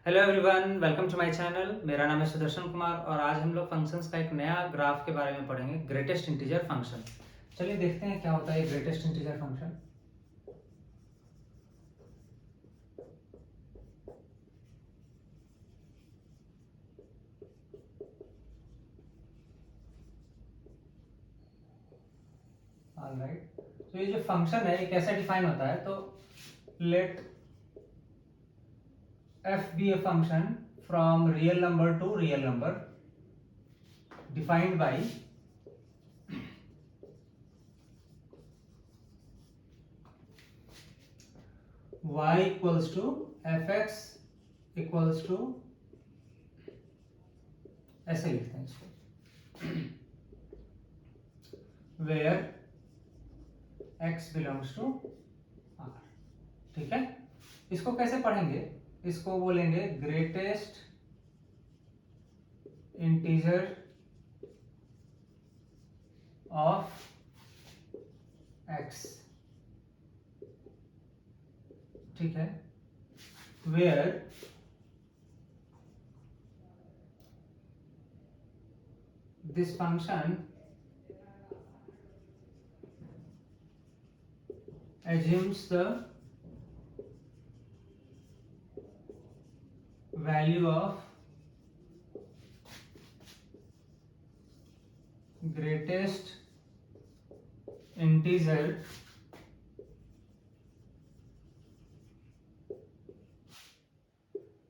Hello everyone, welcome to my channel. मेरा नाम है सुदर्शन कुमार और आज हम लोग फंक्शंस का एक नया ग्राफ के बारे में पढ़ेंगे, ग्रेटेस्ट इंटीजर फंक्शन। चलिए देखते हैं क्या होता है ग्रेटेस्ट इंटीजर फंक्शन। ऑलराइट, तो ये जो फंक्शन है ये कैसे डिफाइन होता है, तो let F be a function from real number to real number defined by y equals to fx equals to, ऐसे लिखते हैं इसको, where x belongs to r। ठीक है, इसको कैसे पढ़ेंगे? इसको बोलेंगे ग्रेटेस्ट इंटीजर ऑफ x। ठीक है, where this function assumes the value of greatest integer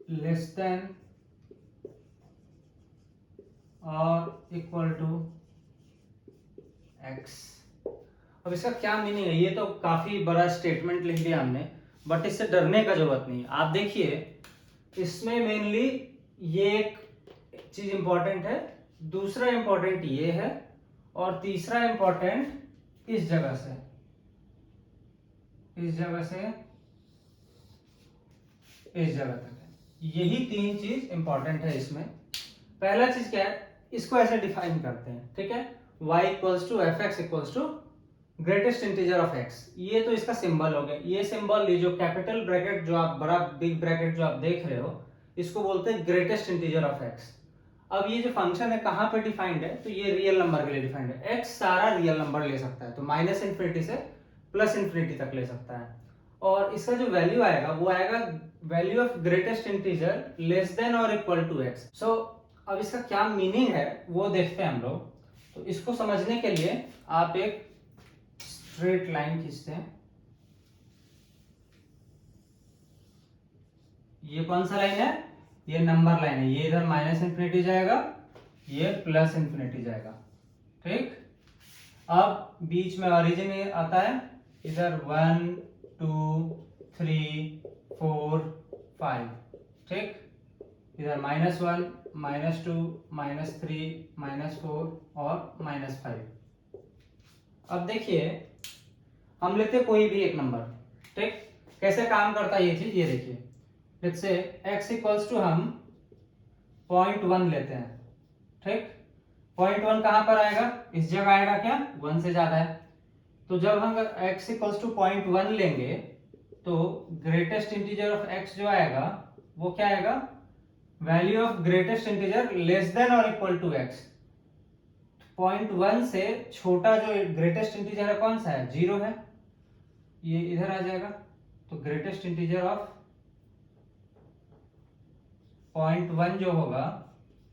less than or equal to x। अब इसका क्या मीनिंग है? ये तो काफी बड़ा स्टेटमेंट लिख दिया हमने, बट इससे डरने का जरूरत नहीं। आप देखिए, इसमें मेनली ये एक चीज इंपॉर्टेंट है, दूसरा इंपॉर्टेंट ये है, और तीसरा इंपॉर्टेंट इस जगह से इस जगह तक है। यही तीन चीज इंपॉर्टेंट है इसमें। पहला चीज क्या है, इसको ऐसे डिफाइन करते हैं। ठीक है, y equals to F X equals to greatest integer of x। ये तो इसका सिंबल हो गया। ये सिंबल, ये जो कैपिटल ब्रैकेट, जो आप बड़ा बिग ब्रैकेट जो आप देख रहे हो, इसको बोलते हैं ग्रेटेस्ट इंटीजर ऑफ x। अब ये जो फंक्शन है कहाँ पे डिफाइंड है, तो ये रियल नंबर के लिए डिफाइंड है। x सारा रियल नंबर ले सकता है, तो माइनस इन्फिनिटी से प्लस इन्फिनिटी तक ले सकता है। और इसका जो वैल्यू आएगा वो आएगा value of greatest integer less than और इक्वल टू x। सो अब इसका क्या मीनिंग है वो देखते हैं हम लोग। तो इसको समझने के लिए आप एक स्ट्रेट लाइन खींचते हैं। ये कौन सा लाइन है? ये नंबर लाइन है। ये इधर माइनस इन्फिनिटी जाएगा, ये प्लस इन्फिनिटी जाएगा। ठीक, अब बीच में ओरिजिन आता है, इधर 1 2 3 4 5। ठीक, इधर -1 -2 -3 -4 और -5। अब देखिए, हम लेते हैं कोई भी एक नंबर। ठीक, कैसे काम करता है ये चीज, ये देखिए। Let's say x equals to हम 0.1 लेते हैं। ठीक, 0.1 कहां पर आएगा? इस जगह आएगा क्या? 1 से ज्यादा है। तो जब हम x इक्वल्स टू 0.1 लेंगे तो ग्रेटेस्ट इंटीजर ऑफ x जो आएगा वो क्या आएगा? Value of greatest integer less than और इक्वल टू x। 0.1 से छोटा जो ग्रेटेस्ट इंटीजर है कौन सा है? 0 है। ये इधर आ जाएगा, तो ग्रेटेस्ट इंटीजर ऑफ 0.1 जो होगा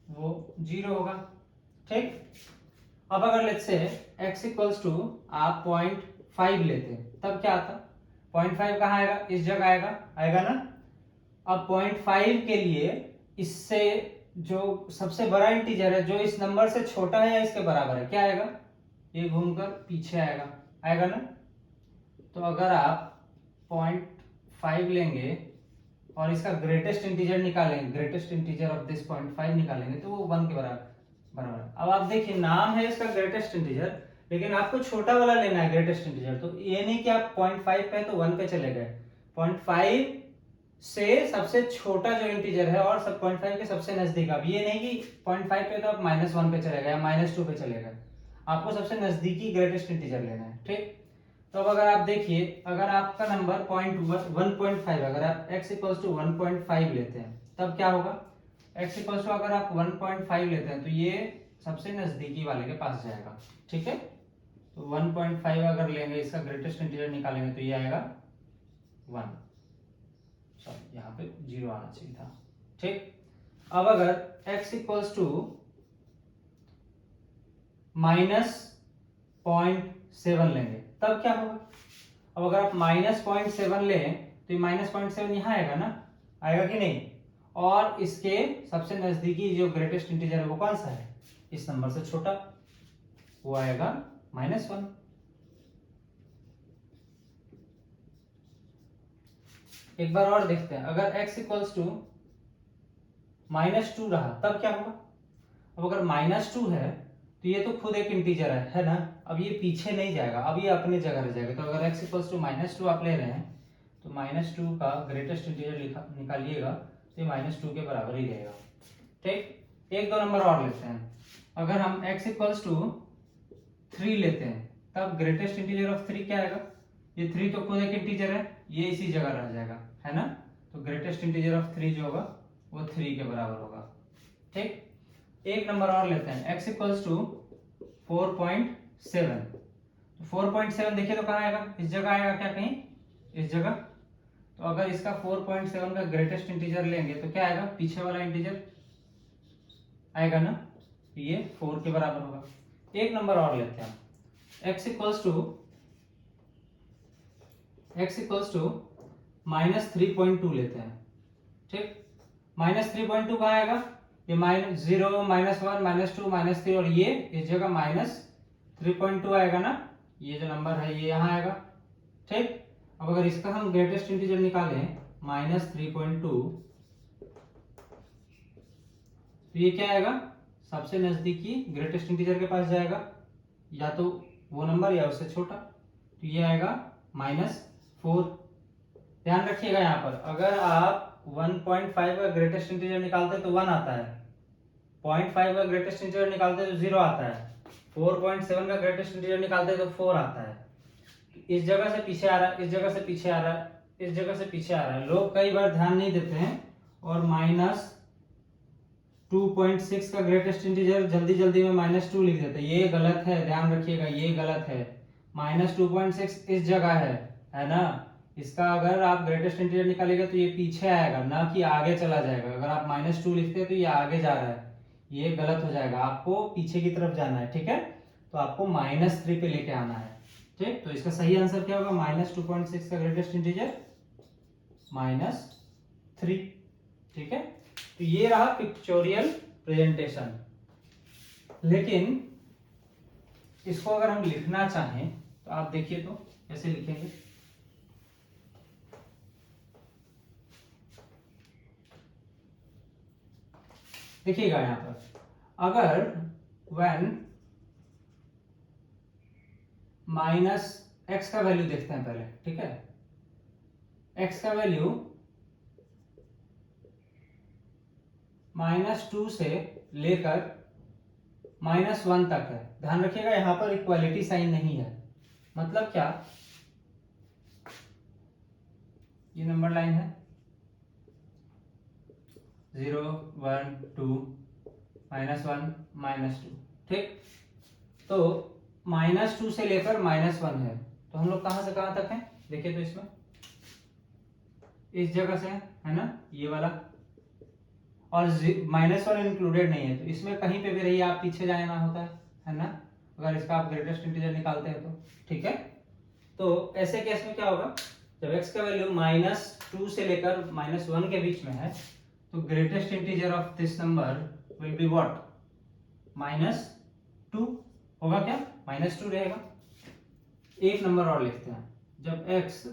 वो 0 होगा। ठीक, अब अगर let's say x equals to आप 0.5 लेते हैं, तब क्या आता? 0.5 कहाँ आएगा? इस जगह आएगा ना। अब 0.5 के लिए इससे जो सबसे बड़ा इंटीजर है, जो इस नंबर से छोटा है या इसके बराबर है, क्या आएगा? ये घूमकर पीछे आएगा ना। तो अगर आप 0.5 लेंगे और इसका ग्रेटेस्ट इंटीजर निकालेंगे, ग्रेटेस्ट इंटीजर ऑफ दिस 0.5 निकालेंगे, तो वो 1 के बराबर है। अब आप देखिए, नाम है इसका ग्रेटेस्ट इंटीजर, लेकिन आपको छोटा वाला लेना है ग्रेटेस्ट इंटीजर। तो ये नहीं कि आप 0.5 पे तो 1 पे चले गए। 0.5 से सबसे छोटा जो इंटीजर है और सब 0.5 के सबसे नजदीक। अब ये नहीं कि 0.5 पे तो आप -1 पे चले गए या -2 पे चले गए, आपको सबसे नजदीकी ग्रेटेस्ट इंटीजर लेना है। ठीक, तो अब अगर आप देखिए, अगर आपका नंबर 1.5, अगर आप x इक्वल्स टू 1.5 लेते हैं, तब क्या होगा, x इक्वल्स टू अगर आप 1.5 लेते हैं तो ये सबसे नजदीकी वाले के पास जाएगा, ठीक है। तो 1.5 अगर लेंगे, इसका ग्रेटेस्ट इंटीजर निकालेंगे तो ये आएगा 1, सॉरी यहाँ पे 0 आना चाहिए था, ठीक। अब अगर x इक्वल्स टू -0.7 लेंगे तब क्या होगा। अब अगर आप -0.7 लें तो ये -0.7 यहाँ आएगा ना, आएगा कि नहीं। और इसके सबसे नजदीकी जो ग्रेटेस्ट इंटीजर है वो कौन सा है, इस नंबर से छोटा, वो आएगा -1। एक बार और देखते हैं, अगर x इक्वल्स टू -2 रहा तब क्या होगा। अब अगर -2 है तो ये तो खुद एक इंटीजर है ना, अब ये पीछे नहीं जाएगा, अब ये अपनी जगह रह जाएगा। तो अगर x इक्वल्स टू -2 आप ले रहे हैं तो -2 का ग्रेटेस्ट इंटीजर निकालिएगा तो ये -2 के बराबर ही रहेगा, ठीक। एक दो नंबर और लेते हैं, अगर हम x इक्वल्स टू 3 लेते हैं तब ग्रेटेस्ट इंटीजर ऑफ 3 क्या आएगा। ये 3 तो खुद एक इंटीजर है, ये इसी जगह रह जाएगा, है ना। तो ग्रेटेस्ट इंटीजर ऑफ 3 जो होगा वो 3 के बराबर होगा, ठीक। एक नंबर और लेते हैं, x इक्वल्स टू 4.7। तो 4.7 देखिए तो कहाँ आएगा, इस जगह आएगा क्या, कहीं इस जगह। तो अगर इसका 4.7 का ग्रेटेस्ट इंटीजर लेंगे तो क्या आएगा, पीछे वाला इंटीजर आएगा ना, तो ये 4 के बराबर होगा। एक नंबर और लेते हैं, x इक्वल्स टू -3.2 लेते हैं, ठीक। -3.2 कहाँ आएगा, ये -0 -1 -2 -3 और ये इस जगह -3.2 आएगा ना, ये जो नंबर है ये यहाँ आएगा, ठीक। अब अगर इसका हम ग्रेटेस्ट इंटीजर निकालें -3.2 तो ये क्या आएगा, सबसे नजदीकी ग्रेटेस्ट इंटीजर के पास जाएगा, या तो वो नंबर या उससे छोटा, तो ये आएगा -4। ध्यान रखिएगा यहाँ पर अगर आप 1.5 का ग्रेटेस्ट इंटीजर निकालते हैं तो 1 आता है, 0.5 का ग्रेटेस्ट इंटीजर निकालते हैं तो 0 आता है, 4.7 का ग्रेटेस्ट इंटीजर निकालते हैं तो 4 आता है। इस जगह से पीछे आ रहा है, इस जगह से पीछे आ रहा है, इस जगह से पीछे आ रहा है, लोग कई बार ध्यान नहीं देते हैं और -2.6 का ग्रेटेस्ट इंटीजर जल्दी जल्दी में -2 लिख देते हैं, ये गलत है, ध्यान रखिएगा ये गलत है। -2.6 इस जगह है ना, इसका अगर आप ग्रेटेस्ट इंटीजर निकालेगा तो ये पीछे आएगा ना कि आगे चला जाएगा। अगर आप -2 लिखते हैं तो ये आगे जा रहा है, ये गलत हो जाएगा, आपको पीछे की तरफ जाना है, ठीक है। तो आपको -3 पे लेके आना है, ठीक। तो इसका सही आंसर क्या होगा, -2.6 का ग्रेटेस्ट इंटीजर -3, ठीक है। तो ये रहा पिक्चोरियल प्रेजेंटेशन। लेकिन इसको अगर हम लिखना चाहें तो आप देखिए तो कैसे लिखेंगे। देखिएगा यहां पर, अगर when -x का वैल्यू देखते हैं पहले, ठीक है। x का वैल्यू -2 से लेकर -1 तक है। ध्यान रखिएगा यहां पर इक्वालिटी साइन नहीं है, मतलब क्या, ये नंबर लाइन है 0 1 2 -1 -2, ठीक। तो -2 से लेकर -1 है, तो हम लोग कहां से कहां तक हैं, देखिए तो इसमें इस जगह से है ना, ये वाला, और -1 इंक्लूडेड नहीं है, तो इसमें कहीं पे भी रहिए आप पीछे जाना होता है ना, अगर इसका आप ग्रेटेस्ट इंटीजर निकालते हैं तो, ठीक है। तो ऐसे केस में क्या होगा, जब x का वैल्यू -2 से लेकर -1 के बीच में है तो greatest integer of this number will be what, -2 होगा, क्या -2 रहेगा। एक नंबर और लिखते हैं, जब x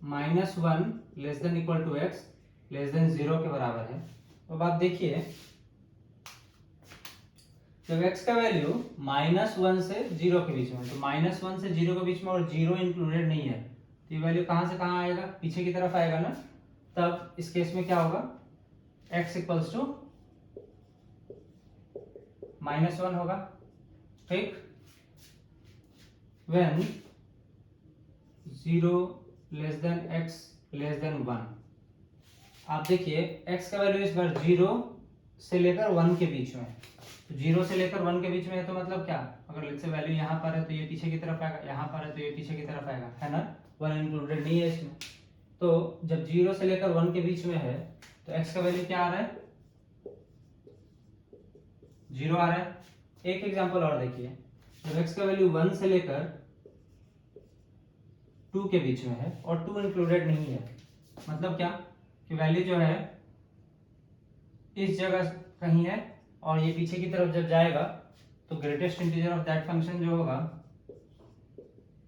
-1 less than equal to x less than 0 के बराबर है, तो अब आप देखिए जब x का वैल्यू -1 से 0 के बीच में है, तो -1 से 0 के बीच में और 0 इंक्लूडेड नहीं है, तो ये वैल्यू कहां से कहां आएगा, पीछे की तरफ आएगा ना। तब इस केस में क्या होगा, x इक्वल्स टू -1 होगा, ठीक। when 0 less than x less then 1, आप देखिए x का वैल्यू इस बार 0 से लेकर 1 के बीच में, तो 0 से लेकर 1 के बीच में है, तो मतलब क्या, अगर लेट्स से वैल्यू यहाँ पर है तो ये पीछे की तरफ आएगा, यहाँ पर है तो ये पीछे की तरफ आएगा, है ना, 1 इंक्लूडेड नहीं है इसमें। तो जब 0 से लेकर 1 के बीच में है तो x का वैल्यू क्या आ रहा है, 0 आ रहा है। एक एग्जांपल और देखिए, जब x का वैल्यू 1 से लेकर 2 के बीच में है और 2 इंक्लूडेड नहीं है, मतलब क्या कि वैल्यू जो है इस जगह कहीं है और ये पीछे की तरफ जब जाएगा तो greatest integer of that function जो होगा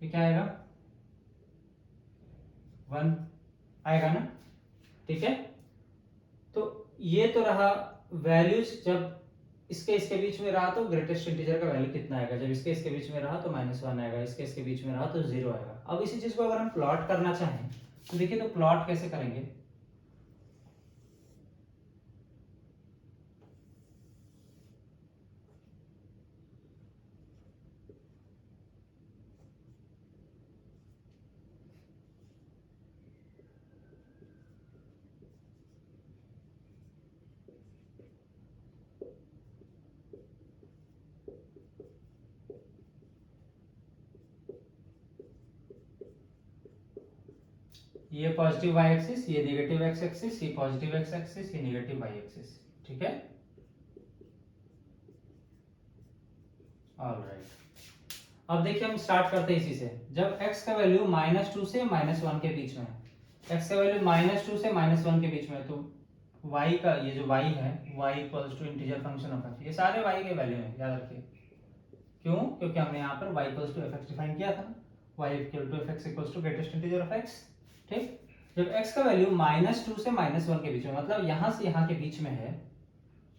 ये क्या आएगा, 1 आएगा ना, ठीक है। तो ये तो रहा वैल्यूज, जब इसके बीच में रहा तो ग्रेटेस्ट इंटीजर का वैल्यू कितना आएगा, जब इसके बीच में रहा तो -1 आएगा, इसके बीच में रहा तो 0 आएगा। अब इसी चीज को अगर हम प्लॉट करना चाहें तो देखिए, तो प्लॉट कैसे करेंगे, ये पॉजिटिव y एक्सिस, ये नेगेटिव x एक्सिस, ये पॉजिटिव x एक्सिस, ये नेगेटिव y एक्सिस, ठीक है। ऑलराइट, अब देखिए हम स्टार्ट करते हैं इसी से। जब x का वैल्यू -2 से -1 के बीच में है, x का वैल्यू -2 से -1 के बीच में है, तो y का ये जो y है, y equals to integer function of x, ये सारे y के वैल्यू हैं, याद रखिए। क्यों, क्योंकि हमने यहाँ पर y equals to fx define किया था, y equal to fx equals to greatest integer of x, ठीक। जब x का वैल्यू -2 से -1 के बीच में, मतलब यहाँ से यहाँ के बीच में है,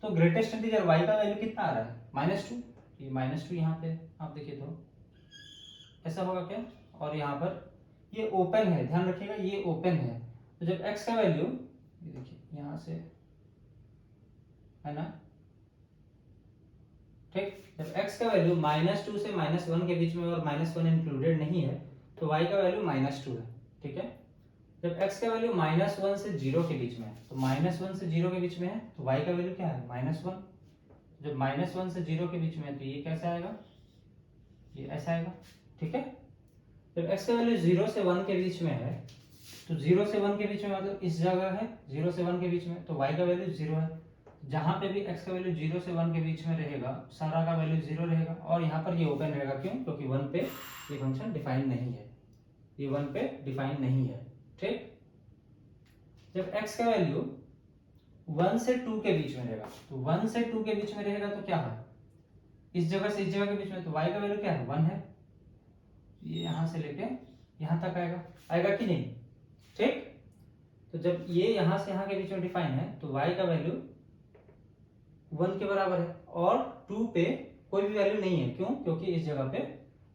तो ग्रेटेस्ट इंटीजर y का वैल्यू कितना आ रहा है, -2। ये -2 यहाँ पे आप देखिए तो ऐसा होगा क्या, और यहाँ पर ये ओपन है, ध्यान रखिएगा ये ओपन है। तो जब x का वैल्यू, ये देखिए यहाँ से, है ना, ठीक, जब x का वैल्यू -2 से -1 के बीच में और -1 इंक्लूडेड नहीं है तो y का वैल्यू -2 है, ठीक है। जब x का वैल्यू -1 से 0 के बीच में है, तो -1 से 0 के बीच में है तो y का वैल्यू क्या है, -1। जब -1 से 0 के बीच में है तो ये कैसा आएगा, ये ऐसा आएगा, ठीक है। जब x का वैल्यू 0 से 1 के बीच में है, तो 0 से 1 के बीच में मतलब इस जगह है, 0 से 1 के बीच में, तो y का वैल्यू 0 है। जहां पे भी x का वैल्यू 0 से 1 के बीच में रहेगा, सारा का वैल्यू 0 रहेगा, और यहाँ पर ये ओपन रहेगा, क्यों, क्योंकि 1 पे ये फंक्शन डिफाइन नहीं है, ये 1 पे डिफाइन नहीं है, ठीक। जब x का वैल्यू 1 से 2 के बीच में रहेगा, तो 1 से 2 के बीच में रहेगा तो क्या है, इस जगह से इस जगह के बीच में, तो y का वैल्यू क्या है, 1 है। ये यहाँ से लेके यहाँ तक आएगा, आएगा कि नहीं, ठीक। तो जब ये यहाँ से यहाँ के बीच में डिफाइन है तो y का वैल्यू 1 के बराबर है, और 2 पे कोई भी वैल्यू नहीं है, क्यों, क्योंकि इस जगह पे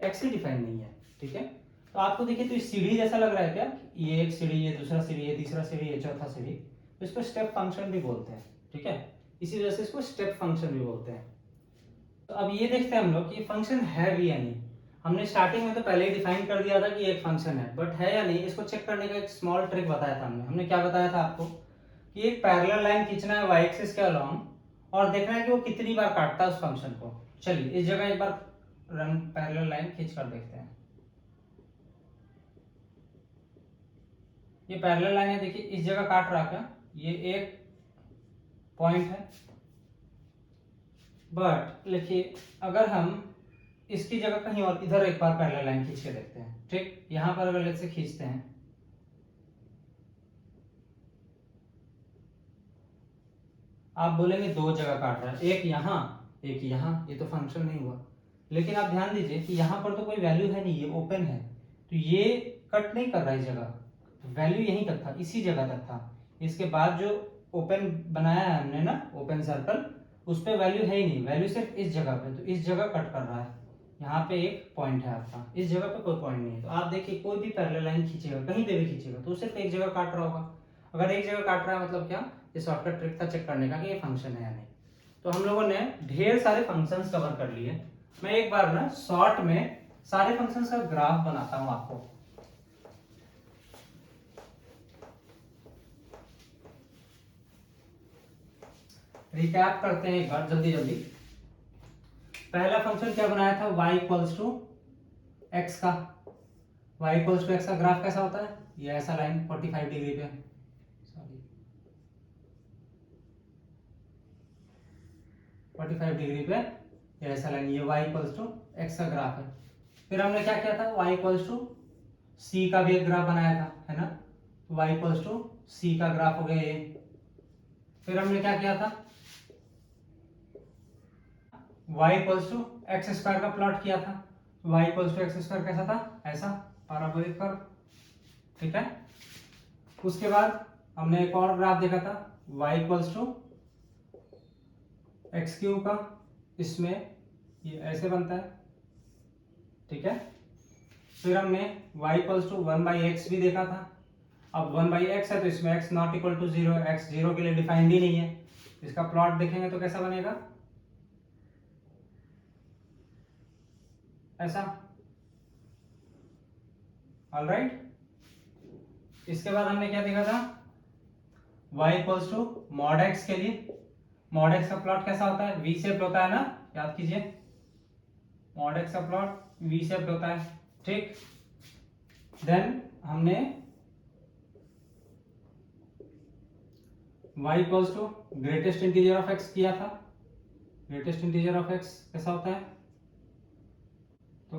x ही डिफाइन नहीं है, ठीक है। तो आपको देखिए, तो इस सीढ़ी जैसा लग रहा है क्या, ये एक सीढ़ी, ये दूसरा सीढ़ी, ये तीसरा सीढ़ी, ये चौथा सीढ़ी, तो इसको स्टेप फंक्शन भी बोलते हैं, ठीक है। इसी वजह से इसको स्टेप फंक्शन भी बोलते हैं। तो अब ये देखते हैं हम लोग कि फंक्शन है भी या नहीं। हमने स्टार्टिंग में तो पहले ही डिफाइन कर दिया था कि एक फंक्शन है, बट है या नहीं इसको चेक करने का एक स्मॉल ट्रिक बताया था हमने क्या बताया था आपको, कि एक पैरेलल लाइन खींचना है y एक्सिस के अलोंग और देखना है कि वो कितनी बार काटता है उस फंक्शन को। चलिए इस जगह एक बार रन पैरेलल लाइन खींच कर देखते हैं। ये पैरेलल लाइन है, देखिए इस जगह काट रहा क्या, ये एक पॉइंट है, बट देखिए अगर हम इसकी जगह कहीं और इधर एक बार पैरेलल लाइन खींच के देखते हैं, ठीक। यहां पर अगर लेट्स से खींचते हैं, आप बोलेंगे दो जगह काट रहा है, एक यहाँ एक यहाँ, ये तो फंक्शन नहीं हुआ। लेकिन आप ध्यान दीजिए कि यहाँ पर तो कोई वैल्यू है नहीं, ये ओपन है, तो ये कट नहीं कर रहा है इस जगह, तो वैल्यू यहीं तक था, इसी जगह तक था। इसके बाद जो ओपन बनाया है हमने ना, ओपन सर्कल, उस पर वैल्यू है ही नहीं, वैल्यू सिर्फ इस जगह पे, तो इस जगह कट कर रहा है। यहाँ पे एक पॉइंट है आपका, इस जगह पे कोई पॉइंट नहीं है। तो आप देखिए कोई भी पैरेलल लाइन खींचेगा, कहीं पे भी खींचेगा, तो सिर्फ एक जगह काट रहा होगा। अगर एक जगह काट रहा है मतलब क्या, ये शॉर्टकट ट्रिक था चेक करने का कि ये फंक्शन है या नहीं। तो हम लोगों ने ढेर सारे फंक्शंस कवर कर लिए। मैं एक बार ना शॉर्ट में सारे फंक्शंस का ग्राफ बनाता हूं आपको। रिकैप करते हैं एक बार जल्दी जल्दी। पहला फंक्शन क्या बनाया था, y इक्वल्स टू एक्स का। y इक्वल्स टू एक्स का ग्राफ कैसा होता है, ये ऐसा लाइन 45 डिग्री पे, सॉरी 45 डिग्री पे ये ऐसा लाइन, ये y इक्वल्स टू एक्स का ग्राफ है। फिर हमने क्या किया था, y इक्वल्स टू c का भी एक ग्राफ बनाया था, है ना, तो y इक्वल्स टू c का ग्राफ हो गया ये। फिर हमने क्या किया था, y equals to X square का प्लॉट किया था। y equals to X square कैसा था, ऐसा पैराबोलिक कर्व, ठीक है। उसके बाद हमने एक और ग्राफ देखा था, y equals to X cube का, इसमें ये ऐसे बनता है, ठीक है। फिर हमने y इक्वल्स टू 1/x भी देखा था। अब 1/x है तो इसमें x not equal to 0, x 0 के लिए डिफाइंड ही नहीं है। इसका प्लॉट देखेंगे तो कैसा बनेगा, ऐसा, ऑलराइट। इसके बाद हमने क्या देखा था, y equals to mod x के लिए, मॉड x का प्लॉट कैसा होता है, वी शेप्ड होता है ना, याद कीजिए, मॉड x का प्लॉट वी शेप्ड होता है, ठीक। देन हमने y equals to greatest integer of x किया था। ग्रेटेस्ट इंटीजर ऑफ x कैसा होता है, तो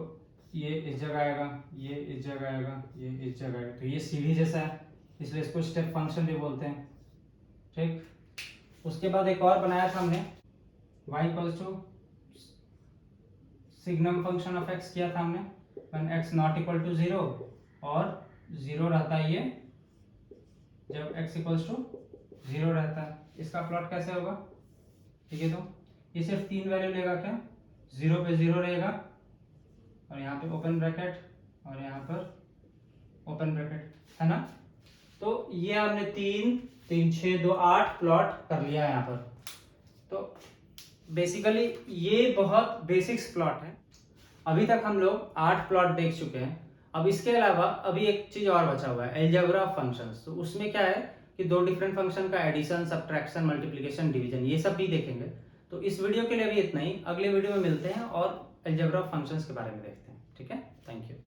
ये इस जगह आएगा, ये इस जगह आएगा, ये इस जगह आएगा, तो ये सीढ़ी जैसा है, इसलिए इसको स्टेप फंक्शन भी बोलते हैं, ठीक। उसके बाद एक और बनाया था हमने, y equals to signum function of x किया था हमने, when x not equal to 0, और 0 रहता है ये जब x इक्वल्स टू 0 रहता है। इसका प्लॉट कैसे होगा, ठीक है, तो ये सिर्फ 3 वैल्यू लेगा, क्या 0 पे 0 रहेगा, और यहाँ पे ओपन ब्रैकेट, और यहाँ पर ओपन ब्रैकेट, है ना। तो ये हमने 3 3 6 2 8 प्लॉट कर लिया यहाँ पर। तो बेसिकली ये बहुत बेसिक्स प्लॉट है। अभी तक हम लोग 8 प्लॉट देख चुके हैं। अब इसके अलावा अभी एक चीज और बचा हुआ है, अलजेब्रा ऑफ फंक्शंस। तो उसमें क्या है कि 2 डिफरेंट फंक्शन का एडिशन, सब्ट्रैक्शन, मल्टीप्लिकेशन, डिवीजन, ये सब भी देखेंगे। तो इस वीडियो के लिए भी इतना ही, अगले वीडियो में मिलते हैं और अलजेब्रा ऑफ फंक्शंस के बारे में देखते हैं, ठीक है। Thank you.